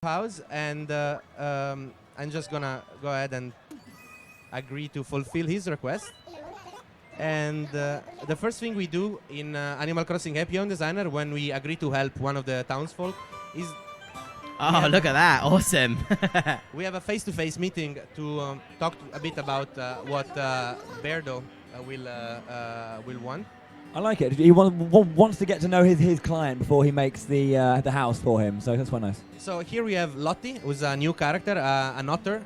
house, and I'm just gonna go ahead and agree to fulfill his request. And the first thing we do in Animal Crossing Happy Home Designer when we agree to help one of the townsfolk is Oh, look at that. Awesome. we have a face-to-face meeting to talk a bit about what Berdo will want. I like it. He wants to get to know his client before he makes the house for him, so that's quite nice. So here we have Lottie, who's a new character, an otter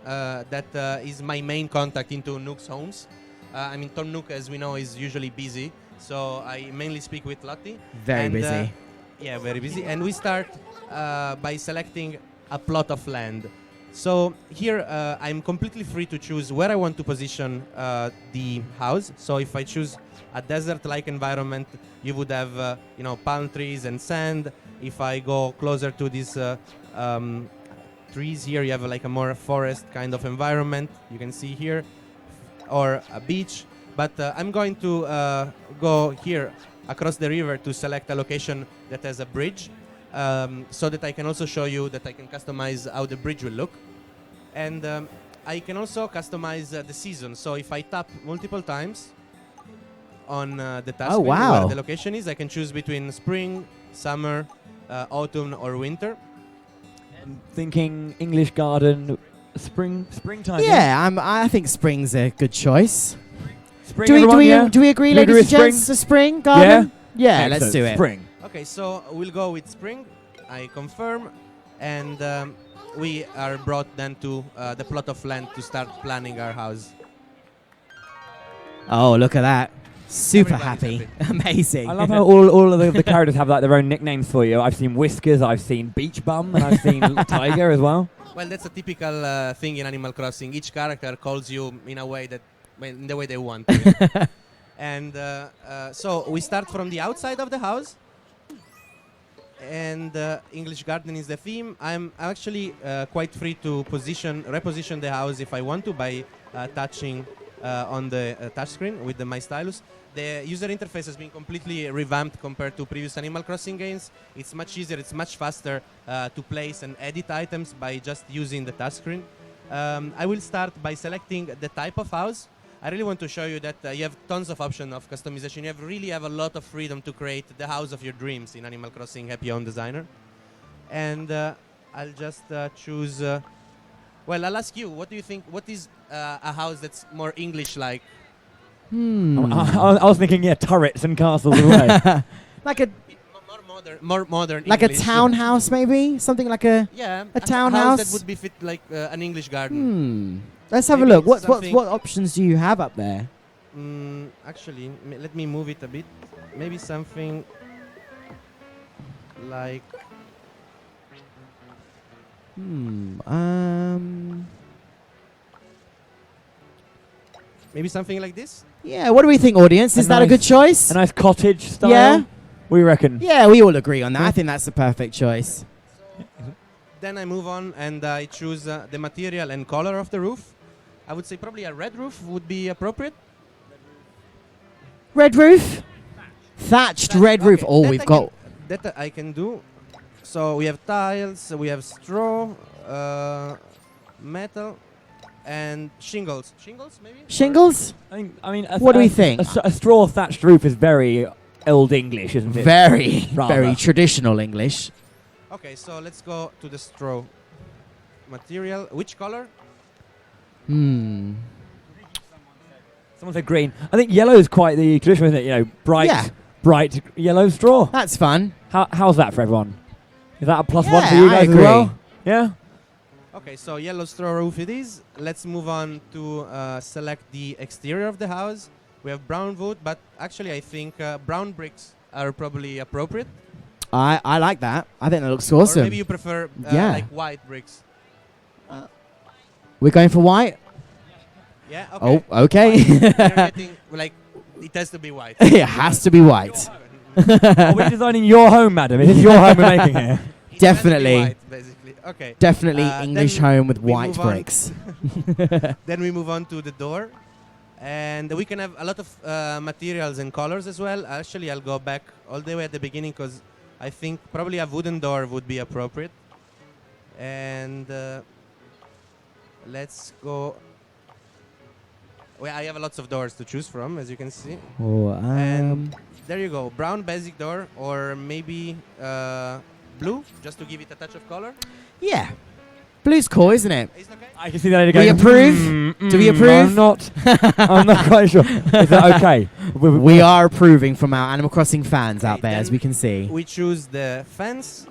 that is my main contact into Nook's homes. I mean, Tom Nook, as we know, is usually busy, so I mainly speak with Lottie. Very busy. Yeah, very busy. And we start by selecting a plot of land. So here I'm completely free to choose where I want to position the house. So if I choose a desert-like environment, you would have palm trees and sand. If I go closer to these trees here, you have like a more forest kind of environment. You can see here, or a beach. But I'm going to go here across the river to select a location that has a bridge, so that I can also show you that I can customize how the bridge will look. And I can also customize the season. So if I tap multiple times on the task screen where the location is, I can choose between spring, summer, autumn, or winter. I'm thinking English garden, springtime. Yeah, I think spring's a good choice. Spring, Do we agree, You ladies agree and with spring? gents? A spring garden? Yeah, let's Excellent. do it. Spring. Okay, so we'll go with spring. I confirm, and we are brought then to the plot of land to start planning our house. Oh, look at that. Super Everybody's happy. Amazing. I love how all of the characters have like their own nicknames for you. I've seen Whiskers, I've seen Beach Bum, and I've seen Tiger as well. Well, that's a typical thing in Animal Crossing. Each character calls you in a way that, in the way they want to. And so we start from the outside of the house, and English garden is the theme. I'm actually quite free to reposition the house if I want to by touching on the touchscreen with my stylus. The user interface has been completely revamped compared to previous Animal Crossing games. It's much easier, it's much faster to place and edit items by just using the touchscreen. I will start by selecting the type of house. I really want to show you that you have tons of options of customization. You really have a lot of freedom to create the house of your dreams in Animal Crossing Happy Home Designer. And I'll just choose... well, I'll ask you, what do you think? What is a house that's more English-like? I was thinking, turrets and castles as well. Like a More modern like English. a townhouse, maybe? Something like a townhouse? House that would be fit like an English garden. Let's have a Maybe look. it's What options do you have up there? Actually, let me move it a bit. Maybe something like... Maybe something like this? Yeah, what do we think, audience? Is that a good choice? A nice cottage style? Yeah? What do you reckon? Yeah, we all agree on that. I think that's the perfect choice. Then I move on and I choose the material and color of the roof. I would say probably a red roof would be appropriate. Red roof? Thatched red roof. Oh, we've got... That I can do. So we have tiles, we have straw, metal, and shingles. Shingles, maybe? Shingles? I mean, What do we think? A straw thatched roof is very old English, isn't it? Very, Rather. very traditional English. Okay, so let's go to the straw material. Which color? Someone said green. I think yellow is quite the traditional, isn't it? Bright yellow straw. That's fun. How's that for everyone? Is that a plus Yeah, one for you I guys agree. as well? Yeah? Okay, so yellow straw roof it is. Let's move on to select the exterior of the house. We have brown wood, but actually I think brown bricks are probably appropriate. I like that. I think that looks awesome. Or maybe you prefer like white bricks. We're going for white? Yeah, okay. Oh, okay. You're getting, like, it has to be white. It has to be white. Are we designing your home, madam? Is this your home we're making here? It Definitely. has to be white, basically. Okay. Definitely Then English home with we white move on. bricks. Then we move on to the door. And we can have a lot of materials and colors as well. Actually, I'll go back all the way at the beginning because I think probably a wooden door would be appropriate. And let's go. Well, I have lots of doors to choose from, as you can see. Oh, And there you go. Brown basic door, or maybe blue, just to give it a touch of color. yeah. Blue's cool, isn't it? Is it okay? I can see that. We approve? Do we approve? I'm not. I'm not quite sure. Is that okay? We are approving from our Animal Crossing fans out there, then as we can see. We choose the fence.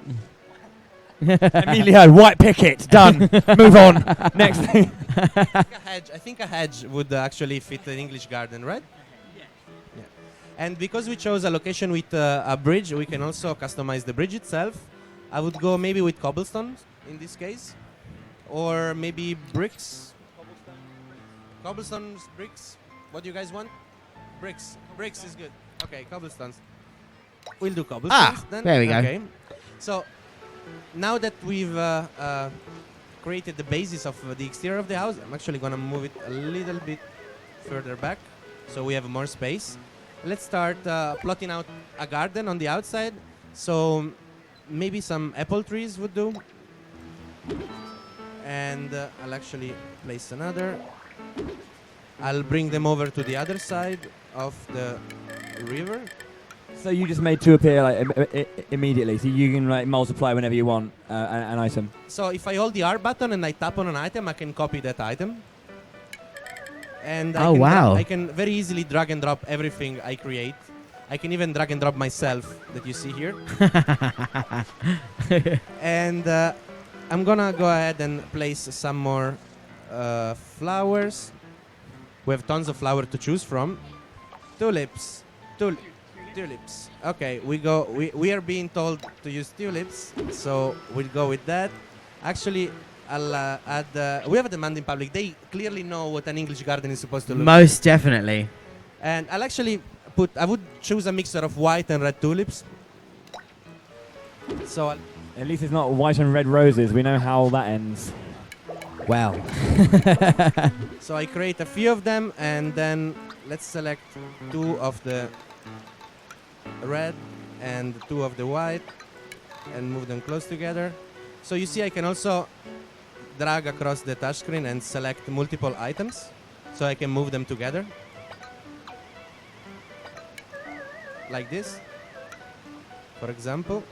Emilio, white picket, done. Move on. Next thing. I think a hedge would actually fit an English garden, right? Yeah. And because we chose a location with a bridge, we can also customize the bridge itself. I would go maybe with cobblestones in this case, or maybe bricks. Cobblestones, bricks. What do you guys want? Bricks. Bricks is good. Okay, cobblestones. We'll do cobblestones then. there we go. Okay. So now that we've created the basis of the exterior of the house, I'm actually gonna move it a little bit further back so we have more space. Let's start plotting out a garden on the outside. So maybe some apple trees would do. And I'll actually place another. I'll bring them over to the other side of the river. So you just made two appear like immediately, so you can like multiply whenever you want an item. So if I hold the R button and I tap on an item, I can copy that item. And Oh, wow. I can very easily drag and drop everything I create. I can even drag and drop myself that you see here. And I'm gonna go ahead and place some more flowers. We have tons of flowers to choose from. Tulips. Tulips. Okay, we are being told to use tulips, so we'll go with that. Actually, I'll add. We have a demand in public. They clearly know what an English garden is supposed to look. Most definitely. And I'll actually put. I would choose a mixture of white and red tulips. So At least it's not white and red roses. We know how that ends. Well. So I create a few of them, and then let's select two of the red and two of the white and move them close together. So you see I can also drag across the touchscreen and select multiple items, so I can move them together like this, for example.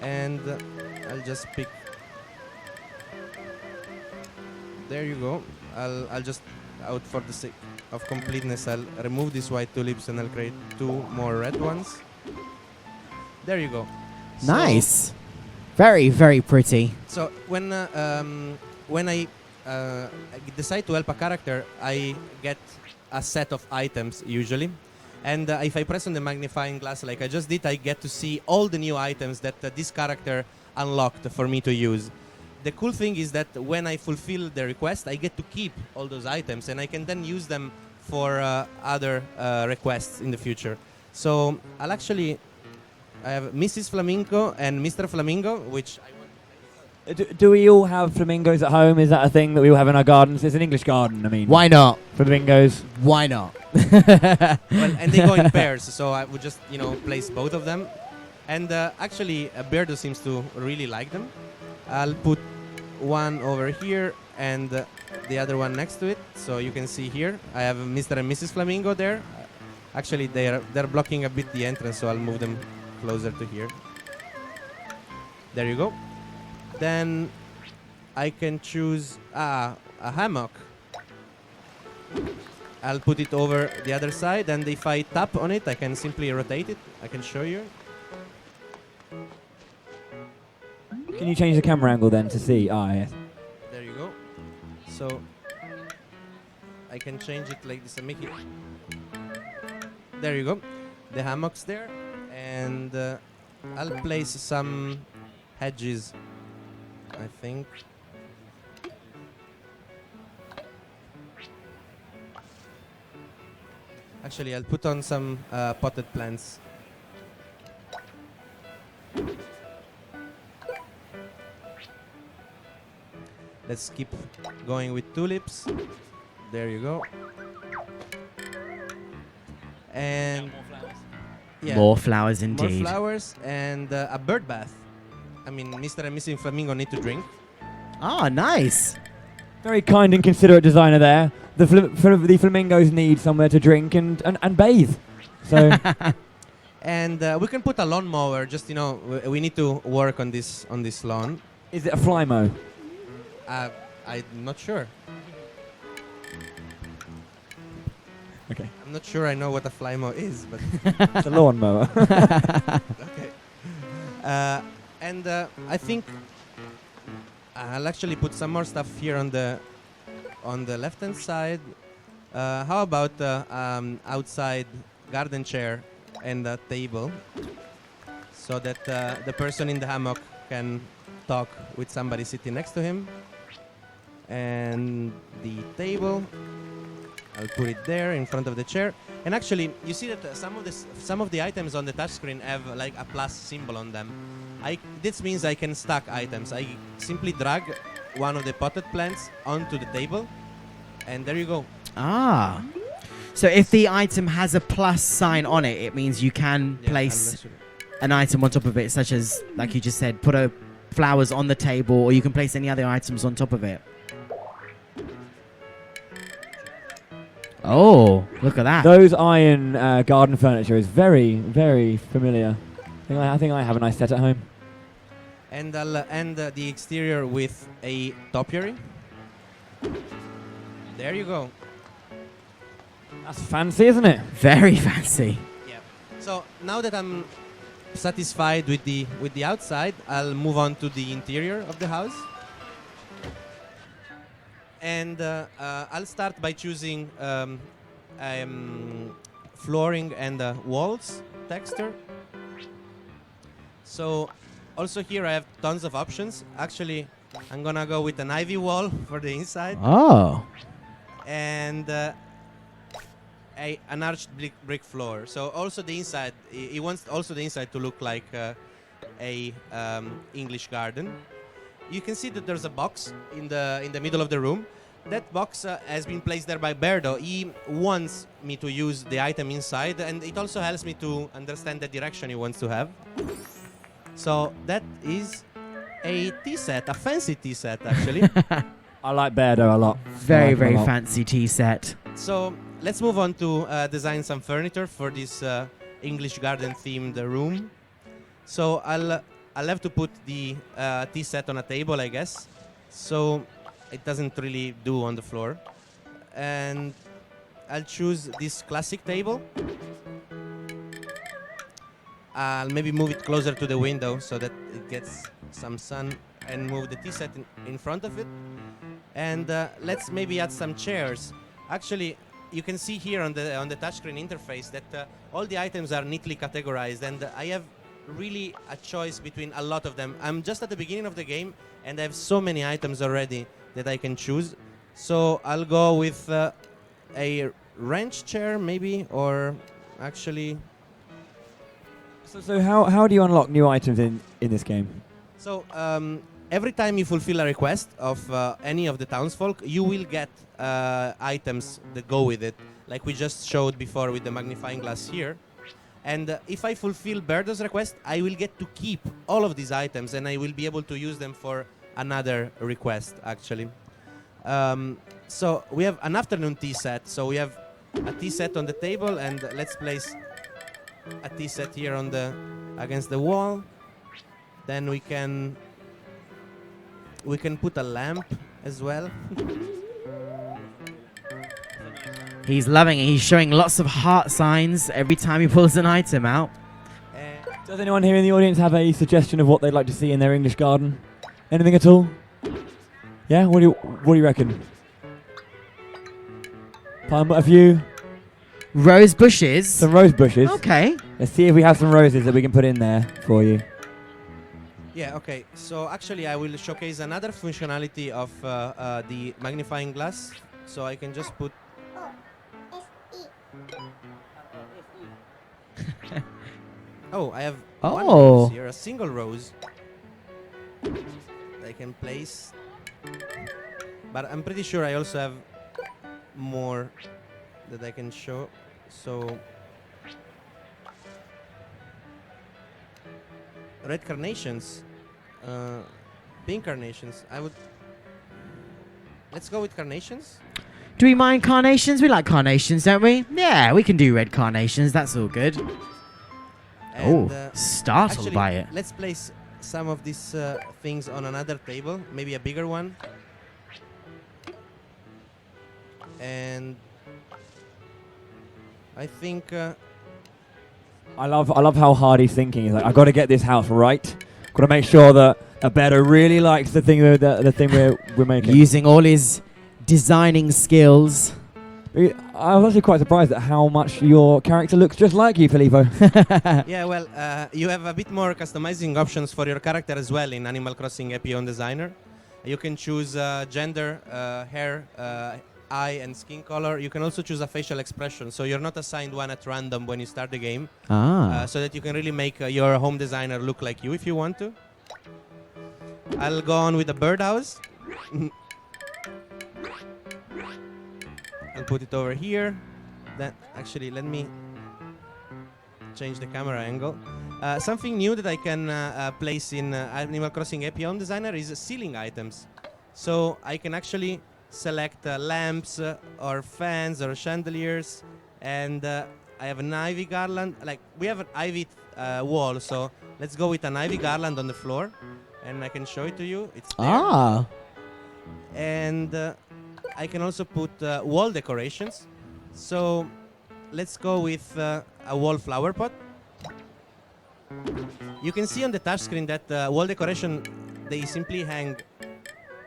And I'll just pick. There you go. I'll just, out for the sake of completeness, I'll remove these white tulips and I'll create two more red ones. There you go. Nice. Very, very pretty. So when I decide to help a character, I get a set of items usually. And if I press on the magnifying glass like I just did, I get to see all the new items that this character unlocked for me to use. The cool thing is that when I fulfill the request, I get to keep all those items, and I can then use them for other requests in the future. So I'll actually, I have Mrs. Flamingo and Mr. Flamingo, which I want. Do we all have flamingos at home? Is that a thing that we all have in our gardens? It's an English garden, I mean. Why not? Flamingos. Why not? Well, and they go in pairs, so I would just, place both of them. And actually, Beardo seems to really like them. I'll put one over here and the other one next to it. So you can see here, I have Mr. and Mrs. Flamingo there. Actually, they're blocking a bit the entrance, so I'll move them closer to here. There you go. Then I can choose a hammock. I'll put it over the other side, and if I tap on it, I can simply rotate it. I can show you. Can you change the camera angle then to see? Ah, yes. There you go. So I can change it like this and make it. There you go. The hammock's there, and I'll place some hedges, I think. Actually, I'll put on some potted plants. Let's keep going with tulips. There you go. And yeah, More flowers indeed. more flowers and a bird bath. I mean, Mr. and Mrs. Flamingo need to drink. Oh, nice. Very kind and considerate designer there. The flamingos need somewhere to drink and bathe. So And we can put a lawnmower. Just we need to work on this lawn. is it a flymo? I'm not sure. Okay. I'm not sure I know what a flymo is, but It's a lawnmower. okay. And I think I'll actually put some more stuff here on the left-hand side. How about outside garden chair and a table, so that the person in the hammock can talk with somebody sitting next to him. And the table, I'll put it there in front of the chair. And actually, you see that some of the items on the touchscreen have like a plus symbol on them. This means I can stack items. I simply drag one of the potted plants onto the table, and there you go. Ah. So if the item has a plus sign on it, it means you can place an item on top of it, such as, like you just said, put flowers on the table, or you can place any other items on top of it. Oh, look at that. Those iron garden furniture is very, very familiar. I think I have a nice set at home. And I'll end the exterior with a topiary. There you go. That's fancy, isn't it? Very fancy. Yeah. So now that I'm satisfied with the outside, I'll move on to the interior of the house. And I'll start by choosing flooring and walls texture. So also here I have tons of options. Actually, I'm gonna go with an ivy wall for the inside. Oh. And an arched brick floor. So also the inside, he wants also the inside to look like a English garden. You can see that there's a box in the middle of the room. That box has been placed there by Berdo. He wants me to use the item inside, and it also helps me to understand the direction he wants to have. So that is a tea set, a fancy tea set actually. I like Berdo a lot. Very, very fancy tea set. So let's move on to design some furniture for this English garden themed room. So I'll have to put the tea set on a table, I guess. So it doesn't really do on the floor. And I'll choose this classic table. I'll maybe move it closer to the window so that it gets some sun, and move the tea set in front of it. And let's maybe add some chairs. Actually, you can see here on the touchscreen interface that all the items are neatly categorized, and I have really a choice between a lot of them. I'm just at the beginning of the game, and I have so many items already that I can choose. So I'll go with a wrench chair maybe, or actually... So how do you unlock new items in this game? So every time you fulfill a request of any of the townsfolk, you will get items that go with it, like we just showed before with the magnifying glass here. And if I fulfill Berdo's request, I will get to keep all of these items, and I will be able to use them for another request, actually. So we have an afternoon tea set. So we have a tea set on the table, and let's place a tea set here on against the wall. Then we can put a lamp as well. He's loving it. He's showing lots of heart signs every time he pulls an item out. Does anyone here in the audience have a suggestion of what they'd like to see in their English garden? Anything at all? Yeah? What do you reckon? A few Rose bushes. some rose bushes. Okay. Let's see if we have some roses that we can put in there for you. Yeah, okay. So actually I will showcase another functionality of the magnifying glass. So I can just put... Oh, I have one rose here, a single rose. I can place. But I'm pretty sure I also have more that I can show. So red carnations, pink carnations. let's go with carnations. Do we mind carnations? We like carnations, don't we? Yeah, we can do red carnations. That's all good. And, startled actually, by it. let's place some of these things on another table, maybe a bigger one. And I think I love how hard he's thinking. He's like, I've got to get this house right. Got to make sure that Alberto really likes the thing we're making. Using all his designing skills. I was actually quite surprised at how much your character looks just like you, Filippo. yeah, well, you have a bit more customizing options for your character as well in Animal Crossing Happy Home Designer. You can choose gender, hair, eye and skin color. You can also choose a facial expression, so you're not assigned one at random when you start the game. So that you can really make your home designer look like you if you want to. I'll go on with the birdhouse. I'll put it over here. Then actually, let me change the camera angle. Something new that I can place in Animal Crossing Happy Home Designer is ceiling items. So I can actually select lamps or fans or chandeliers, and I have an ivy garland. Like, we have an ivy wall, so let's go with an ivy garland on the floor, and I can show it to you. It's there. And I can also put wall decorations. So let's go with a wall flower pot. You can see on the touchscreen that wall decoration, they simply hang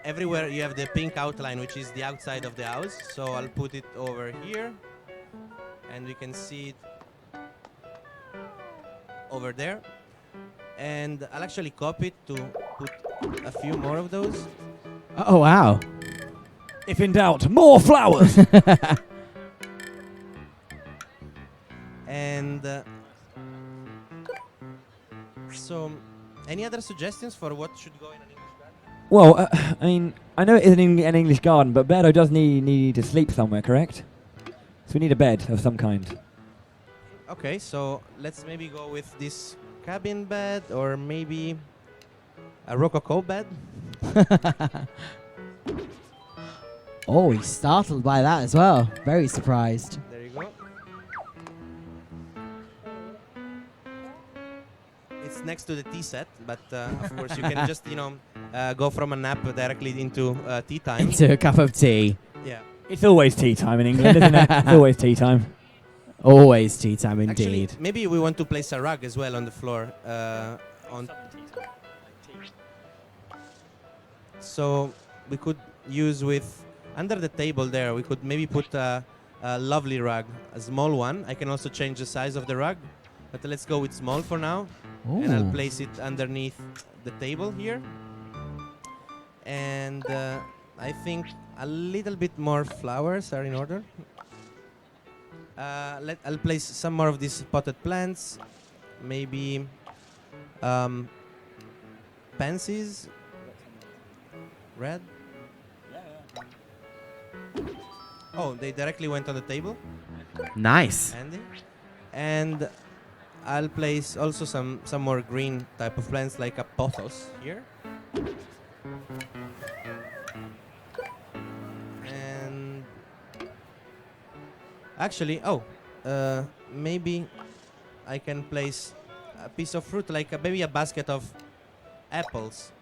everywhere you have the pink outline, which is the outside of the house. So I'll put it over here, and we can see it over there. And I'll actually copy it to put a few more of those. Oh, wow. If in doubt, more flowers. And so, any other suggestions for what should go in an English garden? Well, I mean, I know it is an English garden, but Berto does need to sleep somewhere, correct? So we need a bed of some kind. Okay, so let's maybe go with this cabin bed, or maybe a rococo bed. Oh, he's startled by that as well. Very surprised. There you go. It's next to the tea set, but of course you can just, go from a nap directly into tea time. Into a cup of tea. Yeah. It's always tea time in England, isn't it? It's always tea time. Always tea time indeed. Actually, maybe we want to place a rug as well on the floor. So we could use with under the table there. We could maybe put a lovely rug, a small one. I can also change the size of the rug, but let's go with small for now. Ooh. And I'll place it underneath the table here. And I think a little bit more flowers are in order. I'll place some more of these potted plants, maybe pansies, red. Oh, they directly went on the table. Nice. Handy. And I'll place also some more green type of plants, like a pothos here. And actually, maybe I can place a piece of fruit, like maybe a basket of apples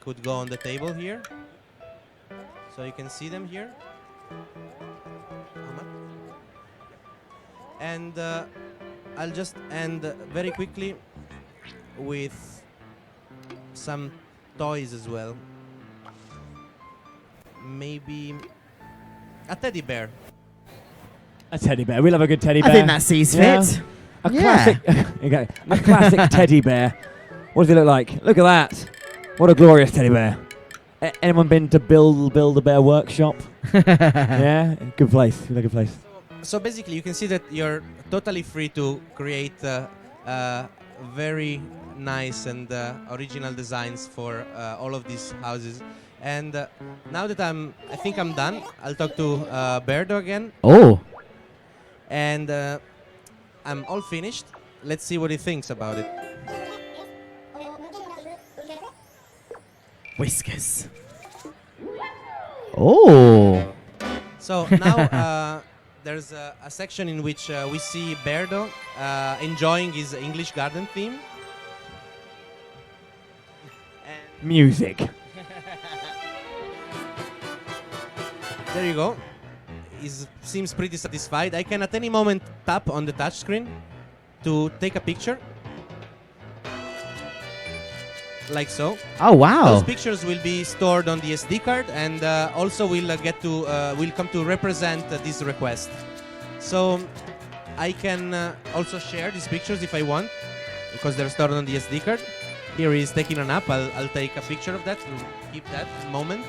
could go on the table here. So you can see them here. And I'll just end very quickly with some toys as well. Maybe a teddy bear. A teddy bear. We love a good teddy bear. I think that sees fit. A classic. Okay. A classic teddy bear. What does he look like? Look at that. What a glorious teddy bear. Anyone been to Build a Bear Workshop? Yeah? Good place. Really good place. So basically, you can see that you're totally free to create very nice and original designs for all of these houses. And now that I think I'm done, I'll talk to Berto again. Oh. And I'm all finished. Let's see what he thinks about it. Whiskers. Oh. So now there's a section in which we see Berdo enjoying his English garden theme. And Music. there you go. He seems pretty satisfied. I can at any moment tap on the touchscreen to take a picture. Like so. Oh wow. Those pictures will be stored on the SD card, and also will come to represent this request. So I can also share these pictures if I want, because they're stored on the SD card. Here he is taking a nap. I'll take a picture of that to keep that moment.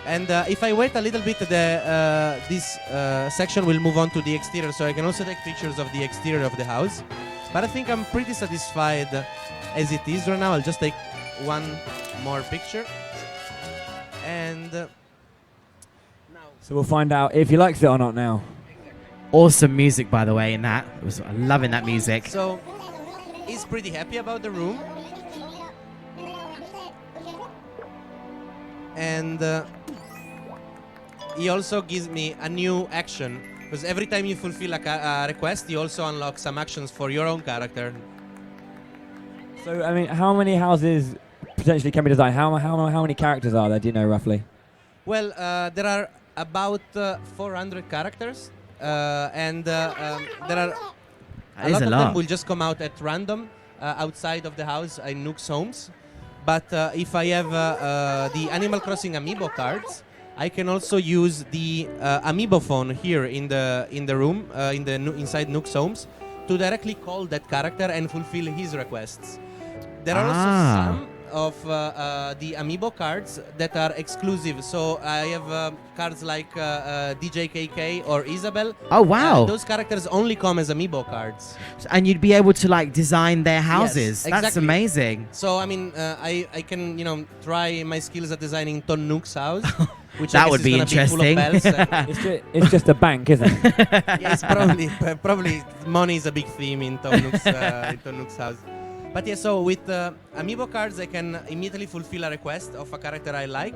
And if I wait a little bit, this section will move on to the exterior, so I can also take pictures of the exterior of the house. But I think I'm pretty satisfied as it is right now. I'll just take one more picture. And now. So we'll find out if he likes it or not now. Awesome music, by the way, in that. I'm loving that music. So he's pretty happy about the room. And he also gives me a new action, because every time you fulfill a request, you also unlock some actions for your own character. So, I mean, how many houses potentially can be designed? How many characters are there, do you know, roughly? Well, there are about 400 characters, and there are a lot of them will just come out at random outside of the house in Nook's homes. But if I have the Animal Crossing amiibo cards, I can also use the amiibo phone here in the room inside Nook's homes to directly call that character and fulfill his requests. There are also some of the amiibo cards that are exclusive. So I have cards like DJ KK or Isabel. Oh wow! Those characters only come as amiibo cards. And you'd be able to like design their houses. Yes, That's exactly. amazing. So I mean, I can try my skills at designing Ton Nook's house. Which That I guess would is be gonna interesting. full of bells. It's just a bank, isn't it? Yeah, it's probably money is a big theme in Ton Nook's house. But yeah, so with amiibo cards, I can immediately fulfill a request of a character I like.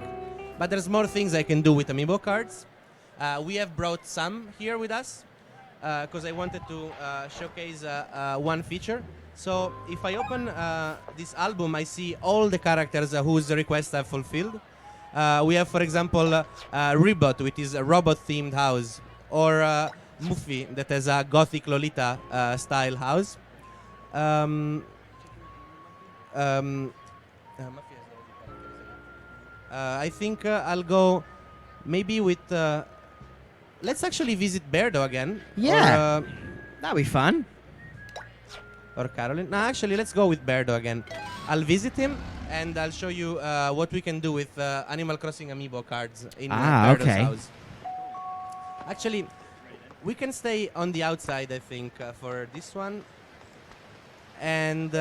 But there's more things I can do with amiibo cards. We have brought some here with us because I wanted to showcase one feature. So if I open this album, I see all the characters whose requests I've fulfilled. We have, for example, Rebot, which is a robot-themed house, or Muffy, that has a gothic Lolita style house. I think I'll go maybe with. Let's actually visit Berdo again. Yeah, that'd be fun. Or Caroline. No, actually, let's go with Berdo again. I'll visit him. And I'll show you what we can do with Animal Crossing amiibo cards in Berdo's house. Actually, we can stay on the outside, I think, for this one. And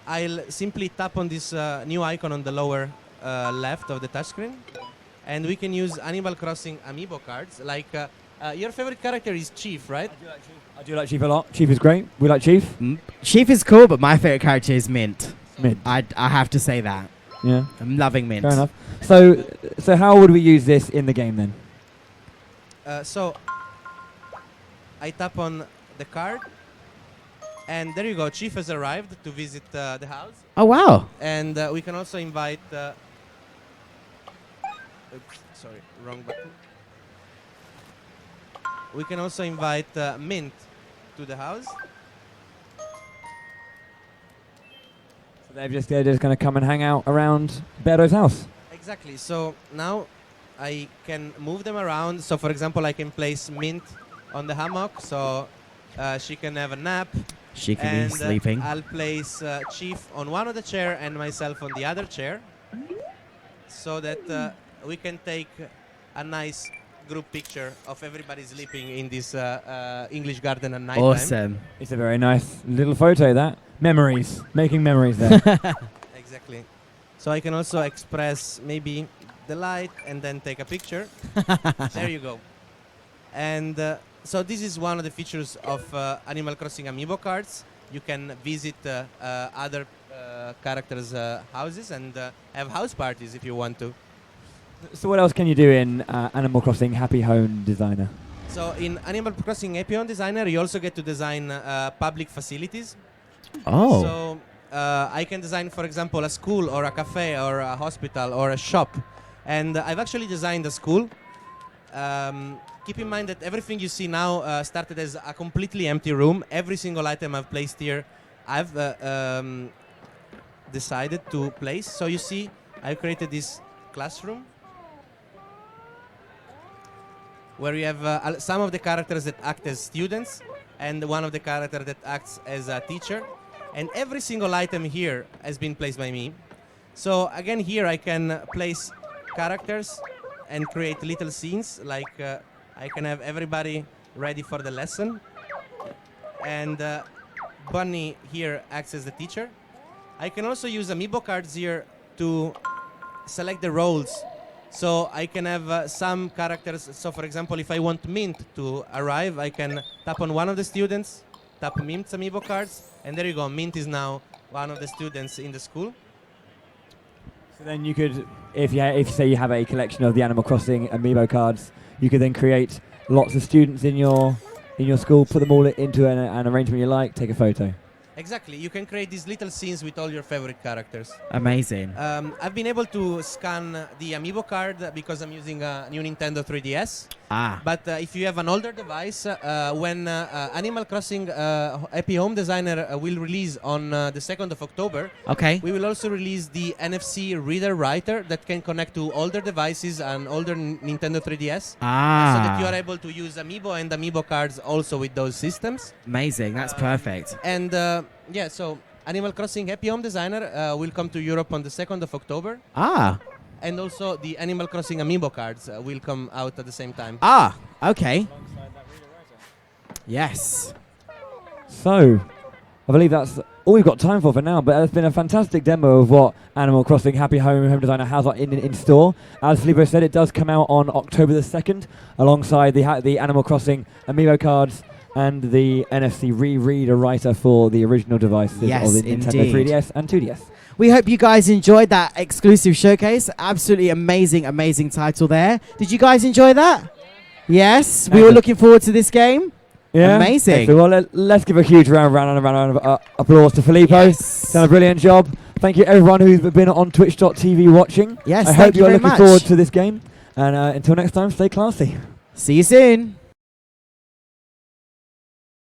I'll simply tap on this new icon on the lower left of the touchscreen. And we can use Animal Crossing amiibo cards. Like, your favorite character is Chief, right? I do like Chief a lot. Chief is great. We like Chief. Chief is cool, but my favorite character is Mint. Mint. I have to say that. Yeah. I'm loving Mint. Fair enough. So how would we use this in the game then? So I tap on the card, and there you go. Chief has arrived to visit the house. Oh wow! And we can also invite. Oops, sorry, wrong button. We can also invite Mint to the house. They're just going to come and hang out around Berdo's house. Exactly. So now I can move them around. So for example, I can place Mint on the hammock, so she can have a nap. She can be sleeping. I'll place Chief on one of the chair and myself on the other chair, so that we can take a nice group picture of everybody sleeping in this English garden at night. Awesome. It's a very nice little photo, that. Memories. Making memories there. Exactly. So I can also express maybe the light and then take a picture. There you go. And so this is one of the features of Animal Crossing amiibo cards. You can visit other characters' houses and have house parties if you want to. So what else can you do in Animal Crossing Happy Home Designer? So in Animal Crossing Happy Home Designer, you also get to design public facilities. Oh. So I can design, for example, a school or a cafe or a hospital or a shop. And I've actually designed a school. Keep in mind that everything you see now started as a completely empty room. Every single item I've placed here, I've decided to place. So you see, I've created this classroom where you have some of the characters that act as students and one of the characters that acts as a teacher. And every single item here has been placed by me. So again, here I can place characters and create little scenes, like I can have everybody ready for the lesson. And Bunny here acts as the teacher. I can also use amiibo cards here to select the roles. So I can have some characters. So for example, if I want Mint to arrive, I can tap on one of the students, tap Mint's amiibo cards, and there you go. Mint is now one of the students in the school. So then you could, if say you have a collection of the Animal Crossing amiibo cards, you could then create lots of students in your school, put them all into an arrangement you like, take a photo. Exactly. You can create these little scenes with all your favorite characters. Amazing. I've been able to scan the amiibo card because I'm using a new Nintendo 3DS. But if you have an older device, when Animal Crossing Happy Home Designer will release on the 2nd of October, Okay. we will also release the NFC reader writer that can connect to older devices and older Nintendo 3DS. So that you are able to use amiibo and amiibo cards also with those systems. Amazing. That's perfect. And yeah, so Animal Crossing Happy Home Designer will come to Europe on the 2nd of October. And also the Animal Crossing amiibo cards will come out at the same time. Okay. Yes. So, I believe that's all we've got time for now, but it's been a fantastic demo of what Animal Crossing Happy Home Designer has in store. As Filippo said, it does come out on October the 2nd, alongside the Animal Crossing amiibo cards and the NFC reader writer for the original devices Yes, of the Nintendo indeed. 3DS and 2DS. We hope you guys enjoyed that exclusive showcase. Absolutely amazing, amazing title there. Did you guys enjoy that? Yes. We were looking forward to this game. Yeah. Amazing. Excellent. Well, let's give a huge round of applause to Filippo. Yes. Done a brilliant job. Thank you everyone who's been on twitch.tv watching. Yes, I thank hope you you're very looking much. forward to this game. And until next time, stay classy. See you soon.